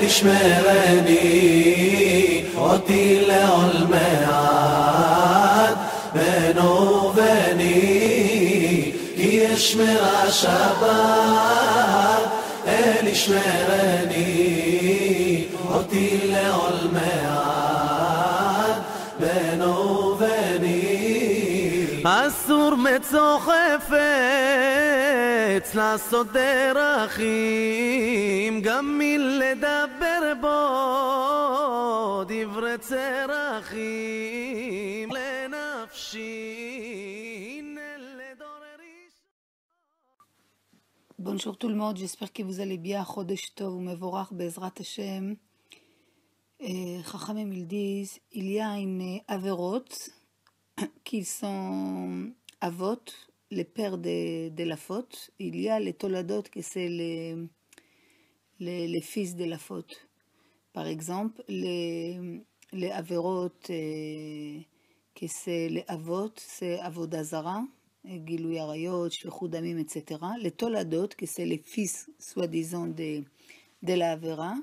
يشمرني אותי לעולמי עד בינו וביני כי ישמר השבת אל ישמרני אותי לעולמי עד בינו וביני אסור מצוא חפץ לעשות דרכים גם מלדבר בו דברי צרכים לנפשי Bonjour tout le monde, j'espère que vous allez bien. Chodesh Tov ou Mevorach Bezrat Hashem. Chachamim ils disent il y a une averot qui sont avot, les pères de la faute. Il y a les toladot qui c'est les fils de la faute. Par exemple, les averot qui c'est les avot, c'est avodazara. Gilui Arayot, Shlichut Damim, etc. Les Toladot, que c'est les fils, soi-disant, de la Avera,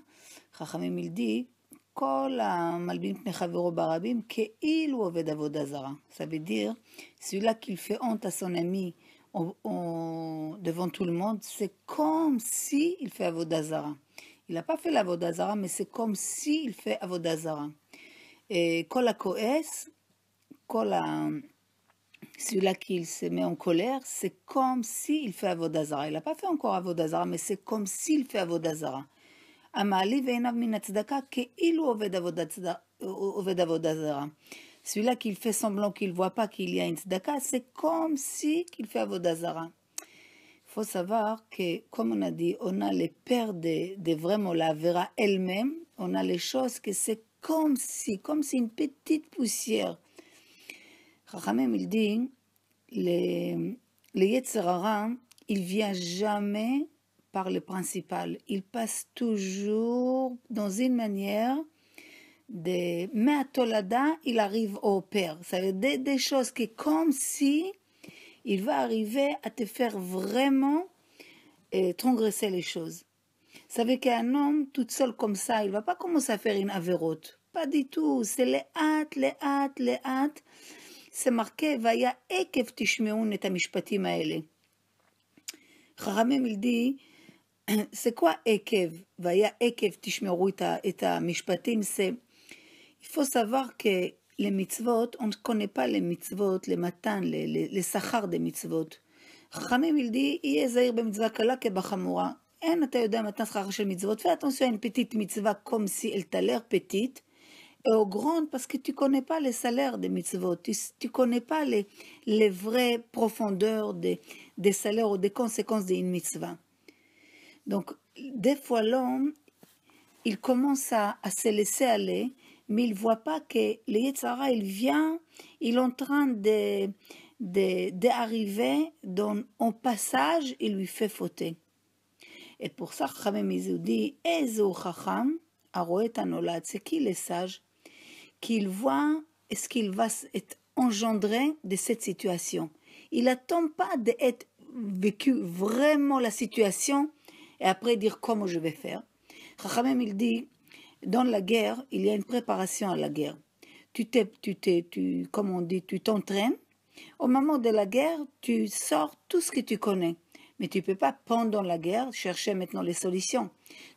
Chachamim il dit, Kol ha-malbim pnei chavero barabim, ke'ilu oved avodah zara. Ça veut dire, celui-là qui fait honte à son ami devant tout le monde, c'est comme si il fait avodah zara. Il n'a pas fait l'avodah zara, mais c'est comme si il fait avodah zara. Et Kol ha-koes, Kol ha... Celui-là qui se met en colère, c'est comme s'il fait avodah zara. Il n'a pas fait encore avodah zara, mais c'est comme s'il fait avodah zara. Amali ve'enav min tzedaka ke'ilu oved avodah zara. Celui-là qui fait semblant qu'il ne voit pas qu'il y a une tzedaka, c'est comme si qu'il fait avodah zara. Il faut savoir que, comme on a dit, on a les pères de vraiment la vera elle-même, on a les choses que c'est comme si une petite poussière. Chachamim il dit, le Yetzer Hara, il vient jamais par le principal. Il passe toujours dans une manière de... Mais à Tolada, il arrive au père. Ça veut dire des choses qui comme si il va arriver à te faire vraiment transgresser les choses. Ça veut qu'un homme, tout seul comme ça, il ne va pas commencer à faire une avérote. Pas du tout. C'est les hâtes. C'est marqué, vaya ekev tishmeun et amishpatim haele. Chachamim il dit, c'est quoi ekev? Vaya ekev tishmeru et amishpatim, c'est, il faut savoir que les mitzvot, on ne connaît pas les mitzvot, les matan, les sachar des mitzvot. Chachamim il dit, yeh zahir b'mitzvah kala kebachamura. En אתה יודע מתן שכר של מצוות, fais attention à une petite mitzvah comme si elle t'a l'air petite, et aux grandes, parce que tu ne connais pas les salaires des mitzvot, tu ne connais pas les vraies profondeurs des salaires ou des conséquences d'une mitzvah. Donc, des fois, l'homme, il commence à se laisser aller, mais il ne voit pas que le Yetzer Hara, il vient, il est en train d'arriver dans un passage, il lui fait fauter. Et pour ça, Chachamim il dit, Ezo Chacham, Aroet Anolad, c'est qui les sages? Qu'il voit ce qu'il va être engendré de cette situation. Il n'attend pas d'être vécu vraiment la situation et après dire comment je vais faire. Chachamim il dit, dans la guerre, il y a une préparation à la guerre. Comme on dit, tu t'entraînes. Au moment de la guerre, tu sors tout ce que tu connais. Mais tu ne peux pas, pendant la guerre, chercher maintenant les solutions.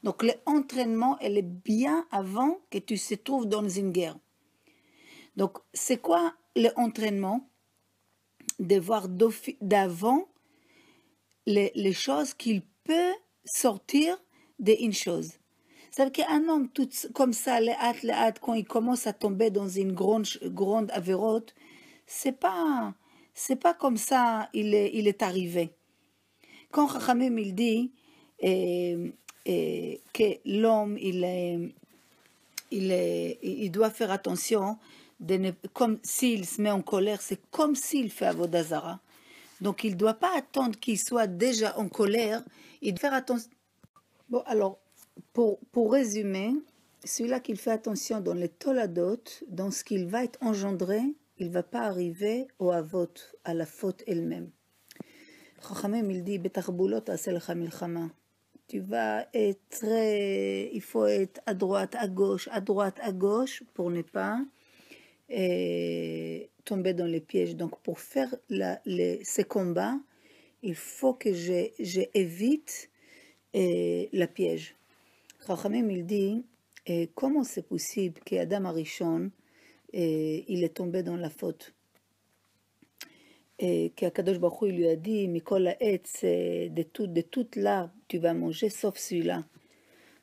Donc l'entraînement, elle est bien avant que tu te trouves dans une guerre. Donc, c'est quoi l'entraînement? De voir d'avant les choses qu'il peut sortir d'une chose. Ça veut dire qu'un homme tout comme ça, les hâtes, quand il commence à tomber dans une grande avérote, c'est pas comme ça il est arrivé. Quand Chachamim il dit que l'homme il doit faire attention, comme s'il se met en colère, c'est comme s'il fait avodah zara. Donc il ne doit pas attendre qu'il soit déjà en colère, il doit faire attention. Bon, alors, pour résumer, celui-là qui fait attention dans les toladot, dans ce qu'il va être engendré, il ne va pas arriver au avot, à la faute elle-même. Chachamim il dit, בתחבולות תעשה לך מלחמה. tu vas être, il faut être à droite, à gauche pour ne pas tomber dans les pièges. Donc pour faire ces combats, il faut que j'évite la piège. Chachamim, il dit, comment c'est possible qu'Adam Arishon, il est tombé dans la faute? Et qu'Akadosh Baruch Hu, il lui a dit, Mikol ha'etz, de toute l'arbre, tu vas manger, sauf celui-là.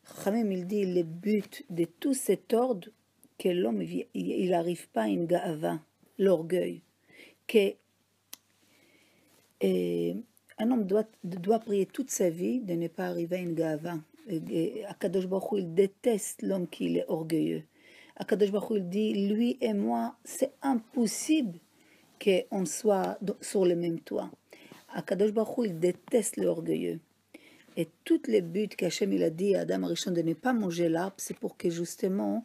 Chachamim, il dit, le but de tout cet ordre, que l'homme, il n'arrive pas à une gaava, l'orgueil. Que un homme doit prier toute sa vie de ne pas arriver à une gaava. Akadosh Baruch Hu, il déteste l'homme qui est orgueilleux. Akadosh Baruch Hu, il dit, lui et moi, c'est impossible qu'on soit sur le même toit. Akadosh Baruch Hu, il déteste l'orgueilleux. Et tous les buts qu'Hachem il a dit à Adam Arishon de ne pas manger l'arbre, c'est pour que justement,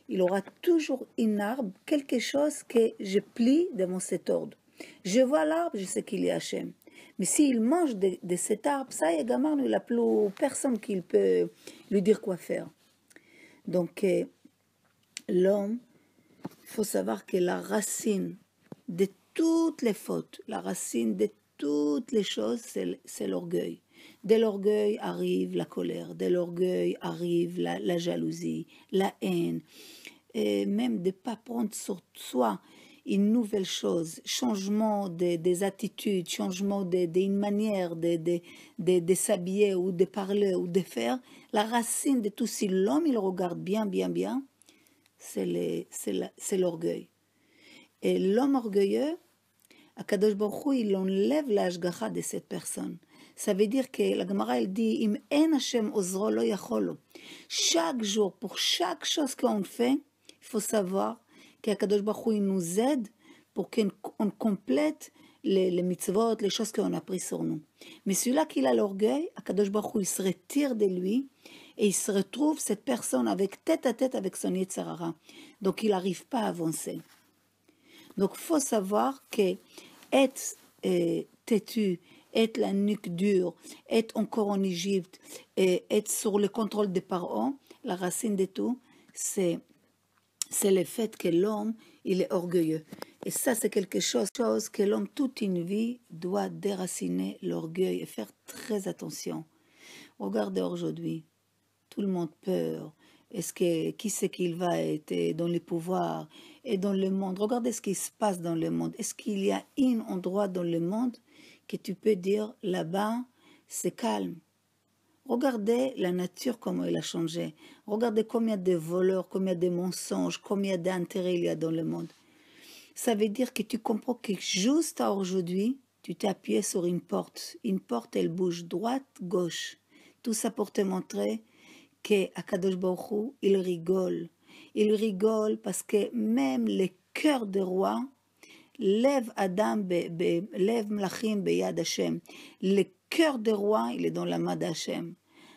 il aura toujours une arbre, quelque chose que je plie devant cet ordre. Je vois l'arbre, je sais qu'il est Hachem. Mais s'il mange de cet arbre, ça y est, gamin, il n'a plus personne qui peut lui dire quoi faire. Donc, l'homme, il faut savoir que la racine de toutes les fautes, la racine de toutes les choses, c'est l'orgueil. De l'orgueil arrive la colère, de l'orgueil arrive la jalousie, la haine, et même de ne pas prendre sur soi une nouvelle chose, changement des attitudes, changement d'une manière de s'habiller ou de parler ou de faire. La racine de tout, si l'homme il regarde bien, c'est l'orgueil. Et l'homme orgueilleux, Akadosh Baruch Hu, il enlève la hashgacha de cette personne. Ça veut dire que la Gemara, elle dit, Im en Hashem ozro lo yacholo. Chaque jour, pour chaque chose qu'on fait, il faut savoir qu'Akadosh Baruch Hu, il nous aide pour qu'on complète les mitzvot, les choses qu'on a prises sur nous. Mais celui-là qui a l'orgueil, Akadosh Baruch Hu, il se retire de lui et il se retrouve cette personne avec tête à tête avec son Yetzer Hara. Donc il n'arrive pas à avancer. Donc il faut savoir que être têtu, être la nuque dure, être encore en Égypte, et être sur le contrôle des parents, la racine de tout, c'est le fait que l'homme, il est orgueilleux. Et ça, c'est quelque chose que l'homme, toute une vie, doit déraciner l'orgueil et faire très attention. Regardez aujourd'hui, tout le monde peur. Qui c'est qu'il va être dans les pouvoirs et dans le monde? Regardez ce qui se passe dans le monde. Est-ce qu'il y a un endroit dans le monde que tu peux dire, là-bas, c'est calme? Regardez la nature, comment elle a changé. Regardez combien de voleurs, combien de mensonges, combien d'intérêts il y a dans le monde. Ça veut dire que tu comprends que juste à aujourd'hui, tu t'es appuyé sur une porte. Une porte, elle bouge droite, gauche. Tout ça pour te montrer que Akadosh Baruch Hu, il rigole. Il rigole parce que même le cœur des rois, lève Adam, lève Mlachim beyad Hashem. Le cœur des rois, il est dans la main d'Hachem.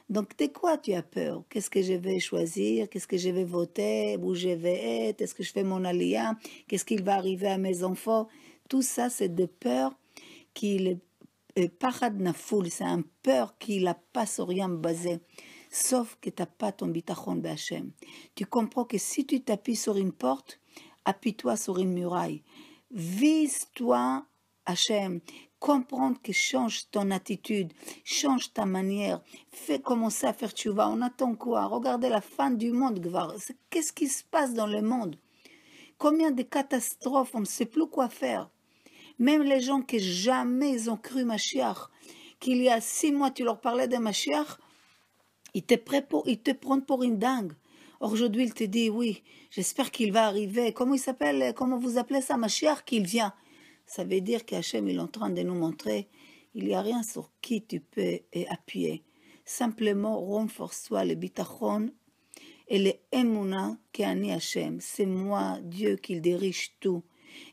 Donc, de quoi tu as peur? Qu'est-ce que je vais choisir? Qu'est-ce que je vais voter? Où je vais être? Est-ce que je fais mon aliyah? Qu'est-ce qu'il va arriver à mes enfants? Tout ça, c'est des peurs qui parad nafoul, c'est un peur qui n'a pas sur rien basé. Sauf que tu n'as pas ton bitachon d'Hachem. Tu comprends que si tu t'appuies sur une porte, appuie-toi sur une muraille. Vise-toi, Hachem. Comprendre que change ton attitude, change ta manière, fais commencer à faire tchouva. On attend quoi? Regardez la fin du monde, Gvar. Qu'est-ce qui se passe dans le monde? Combien de catastrophes, on ne sait plus quoi faire. Même les gens qui jamais ils ont cru Mashiach, qu'il y a 6 mois tu leur parlais de Mashiach, ils te prennent pour une dingue. Aujourd'hui, il te dit, oui, j'espère qu'il va arriver. Comment il s'appelle? Comment vous appelez ça? Mashiach, qu'il vient. Ça veut dire qu'Hachem est en train de nous montrer, il n'y a rien sur qui tu peux appuyer. Simplement, renforce-toi le bitachon et le emuna qu'Ani Hachem. C'est moi, Dieu, qui dirige tout.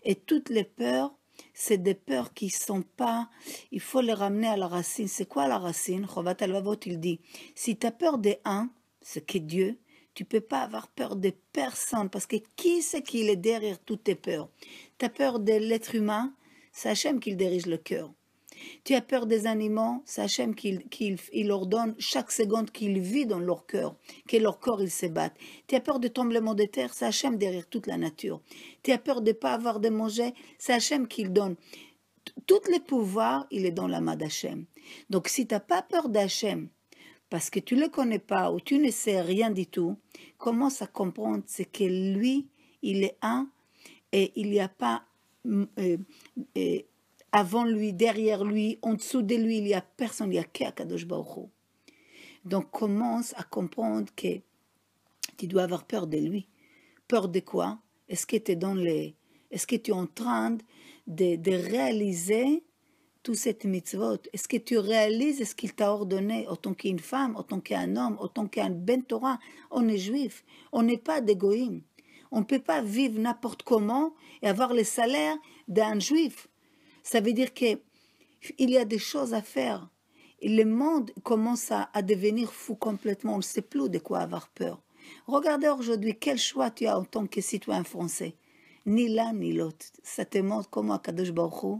Et toutes les peurs, c'est des peurs qui ne sont pas... Il faut les ramener à la racine. C'est quoi la racine? Chovat al-Vavot, il dit, si tu as peur de un, c'est que Dieu, tu ne peux pas avoir peur de personne, parce que qui c'est qui est derrière toutes tes peurs? Tu as peur de l'être humain, c'est Hachem qui dirige le cœur. Tu as peur des animaux, c'est Hachem qui leur donne chaque seconde qu'il vit dans leur cœur, que leur corps il se batte. Tu as peur du tremblement de terre, c'est Hachem derrière toute la nature. Tu as peur de ne pas avoir de manger, c'est Hachem qui le donne. Tous les pouvoirs, il est dans la main d'Hachem. Donc si tu n'as pas peur d'Hachem, parce que tu ne le connais pas ou tu ne sais rien du tout, commence à comprendre c'est que lui, il est un et il n'y a pas avant lui, derrière lui, en dessous de lui, il n'y a personne, il n'y a qu'Akadosh Baruch Hu. Donc commence à comprendre que tu dois avoir peur de lui. Peur de quoi? Est-ce que tu es en train de réaliser toute cette mitzvot? Est-ce que tu réalises ce qu'il t'a ordonné, autant qu'une femme, autant qu'un homme, autant qu'un ben Torah? On est juif, on n'est pas des goïms. On ne peut pas vivre n'importe comment et avoir le salaire d'un juif. Ça veut dire qu'il y a des choses à faire. Et le monde commence à devenir fou complètement. On ne sait plus de quoi avoir peur. Regardez aujourd'hui quel choix tu as en tant que citoyen français. Ni l'un ni l'autre. Ça te montre comment Akadosh Baruch Hu,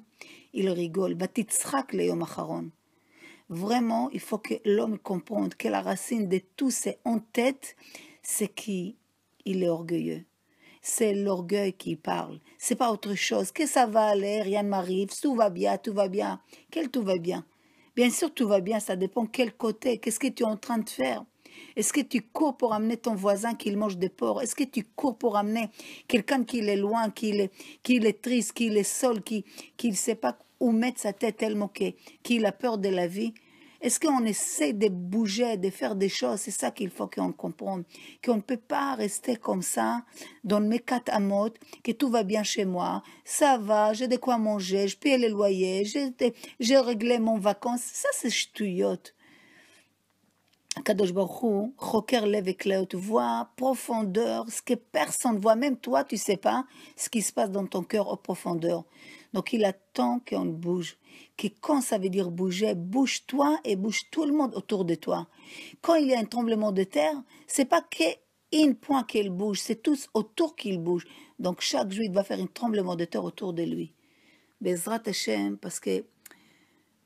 il rigole. Batitzrak le yom acharon. Vraiment, il faut que l'homme comprenne que la racine de tout c'est en tête, c'est qu'il est orgueilleux. C'est l'orgueil qui parle. C'est pas autre chose. Que ça va aller, rien ne m'arrive, tout va bien, tout va bien. Quel tout va bien? Bien sûr, tout va bien, ça dépend quel côté. Qu'est-ce que tu es en train de faire? Est-ce que tu cours pour amener ton voisin qui mange des porcs? Est-ce que tu cours pour amener quelqu'un qui est loin, qui est triste, qui est seul, qui ne sait pas où mettre sa tête tellement qu'il a peur de la vie? Est-ce qu'on essaie de bouger, de faire des choses? C'est ça qu'il faut qu'on comprenne. Qu'on ne peut pas rester comme ça, dans mes 4 amot, que tout va bien chez moi, ça va, j'ai de quoi manger, je paye le loyer, j'ai réglé mon vacances. Ça, c'est ch'touillot. Kadosh Baruch Hu, choker lev ekleot, voit profondeur, ce que personne voit, même toi, tu ne sais pas ce qui se passe dans ton cœur en profondeur. Donc il attend qu'on bouge. Que quand ça veut dire bouger, bouge-toi et bouge tout le monde autour de toi. Quand il y a un tremblement de terre, c'est pas qu'un point qu'il bouge, c'est tous autour qu'il bouge. Donc chaque juif va faire un tremblement de terre autour de lui. Bezrat Hashem, parce que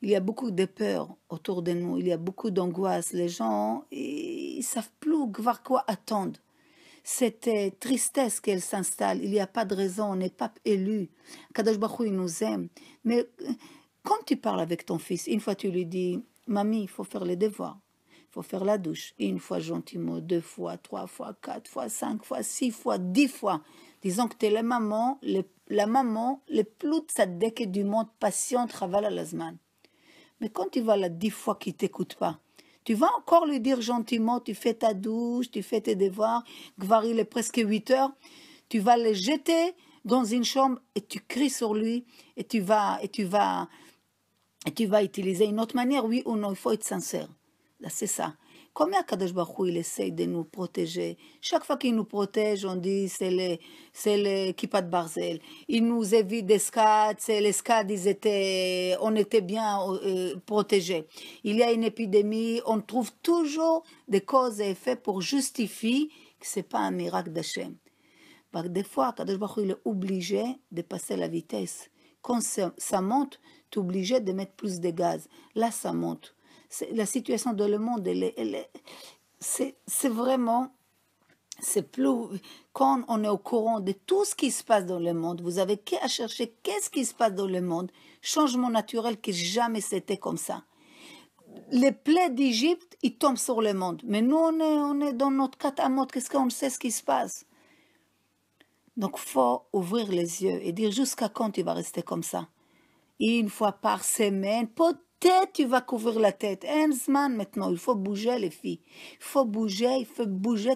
il y a beaucoup de peur autour de nous, il y a beaucoup d'angoisse. Les gens, ils ne savent plus voir quoi attendre. Cette tristesse qu'elle s'installe, il n'y a pas de raison, on n'est pas élu. Kadosh Baruch Hu, il nous aime. Mais quand tu parles avec ton fils, une fois tu lui dis, mamie, il faut faire les devoirs, il faut faire la douche, une fois gentiment, 2 fois, 3 fois, 4 fois, 5 fois, 6 fois, 10 fois. Disons que tu es la maman le plus tzaddik du monde, patiente, chaval al hazman. Mais quand tu vas la 10 fois qu'il ne t'écoute pas, tu vas encore lui dire gentiment, tu fais ta douche, tu fais tes devoirs, Gvar il est presque 8 heures, tu vas le jeter dans une chambre et tu cries sur lui et tu vas utiliser une autre manière, oui ou non, il faut être sincère. Là, c'est ça. Combien Kadosh Baruch Hu, il essaye de nous protéger. Chaque fois qu'il nous protège, on dit c'est le Kippat Barzel. Il nous évite des scades, c'est les scades, on était bien protégés. Il y a une épidémie, on trouve toujours des causes et effets pour justifier que ce n'est pas un miracle d'Hachem. Des fois, Kadosh Baruch Hu, il est obligé de passer la vitesse. Quand ça monte, tu es obligé de mettre plus de gaz. Là, ça monte. La situation dans le monde, c'est vraiment, c'est plus, quand on est au courant de tout ce qui se passe dans le monde, vous avez qu'à chercher qu'est-ce qui se passe dans le monde, changement naturel qui jamais c'était comme ça. Les plaies d'Égypte, ils tombent sur le monde, mais nous on est dans notre catamot, qu'est-ce qu'on sait ce qui se passe? Donc il faut ouvrir les yeux et dire jusqu'à quand tu vas rester comme ça? Une fois par semaine, peut-être tu vas couvrir la tête. Un zman maintenant, il faut bouger les filles. Il faut bouger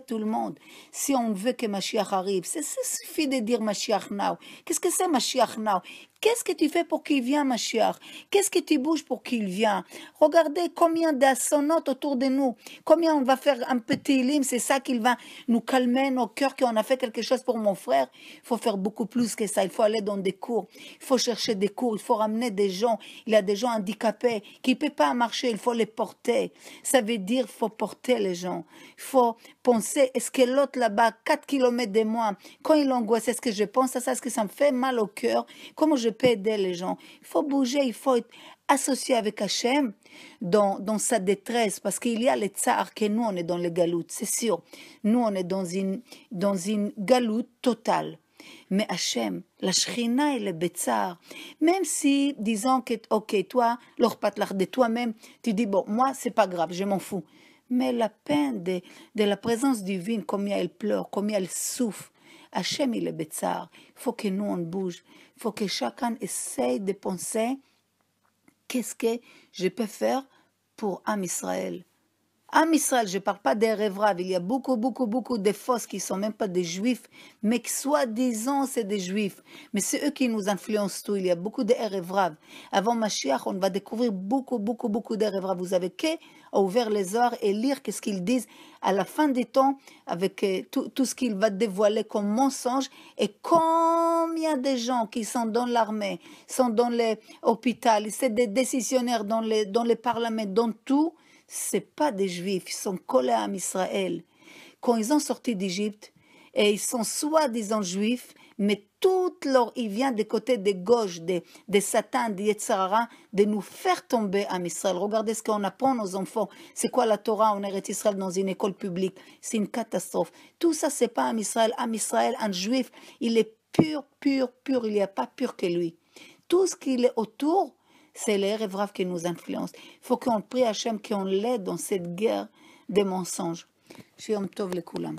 tout le monde. Si on veut que Mashiach arrive, ça suffit de dire Mashiach now. Qu'est-ce que c'est Mashiach now? Qu'est-ce que tu fais pour qu'il vienne, Mashiach? Qu'est-ce que tu bouges pour qu'il vienne? Regardez combien d'assonnotes autour de nous. Combien on va faire un petit lim, c'est ça qui va nous calmer nos cœurs, qu'on a fait quelque chose pour mon frère. Il faut faire beaucoup plus que ça. Il faut aller dans des cours. Il faut chercher des cours. Il faut ramener des gens. Il y a des gens handicapés qui ne peuvent pas marcher. Il faut les porter. Ça veut dire qu'il faut porter les gens. Il faut penser, est-ce que l'autre là-bas, 4 kilomètres de moi, quand il angoisse, est-ce que je pense à ça? Est-ce que ça me fait mal au cœur? Comment je peux aider les gens. Il faut bouger, il faut être associé avec Hachem dans sa détresse, parce qu'il y a les tsars que nous, on est dans les galoutes, c'est sûr. Nous, on est dans une galoute totale. Mais Hachem, la Shrina et le Betsar, même si, disons que, ok, toi, l'orpatlach de toi-même, tu dis, bon, moi, c'est pas grave, je m'en fous. Mais la peine de la présence divine, combien elle pleure, combien elle souffre, Hachem, il est Betsar. Il faut que nous, on bouge. Il faut que chacun essaye de penser qu'est-ce que je peux faire pour Am Israël. Am Israël, je ne parle pas des rêvraves. Il y a beaucoup de fausses qui ne sont même pas des juifs, mais qui soi-disant c'est des juifs. Mais c'est eux qui nous influencent tout. Il y a beaucoup de rêvraves. Avant Mashiach, on va découvrir beaucoup de rêvraves. Vous avez qu'à ouvrir les oreilles et lire qu'est-ce qu'ils disent à la fin des temps, avec tout ce qu'il va dévoiler comme mensonge. Et combien de gens qui sont dans l'armée, sont dans les hôpitaux, c'est des décisionnaires dans les parlements, dans tout, c'est pas des juifs, ils sont collés à Israël. Quand ils ont sorti d'Égypte, et ils sont soi-disant juifs, mais il vient des côtés de gauche, de Satan, de Yetzirah, de nous faire tomber à Israël. Regardez ce qu'on apprend aux enfants. C'est quoi la Torah en Eretz Israël dans une école publique? C'est une catastrophe. Tout ça, c'est pas à Israël. À Israël, un juif, il est pur. Il n'y a pas pur que lui. Tout ce qui est autour, c'est les rêves qui nous influencent. Il faut qu'on prie Hachem, qu'on l'aide dans cette guerre des mensonges. Shalom tov lekulam.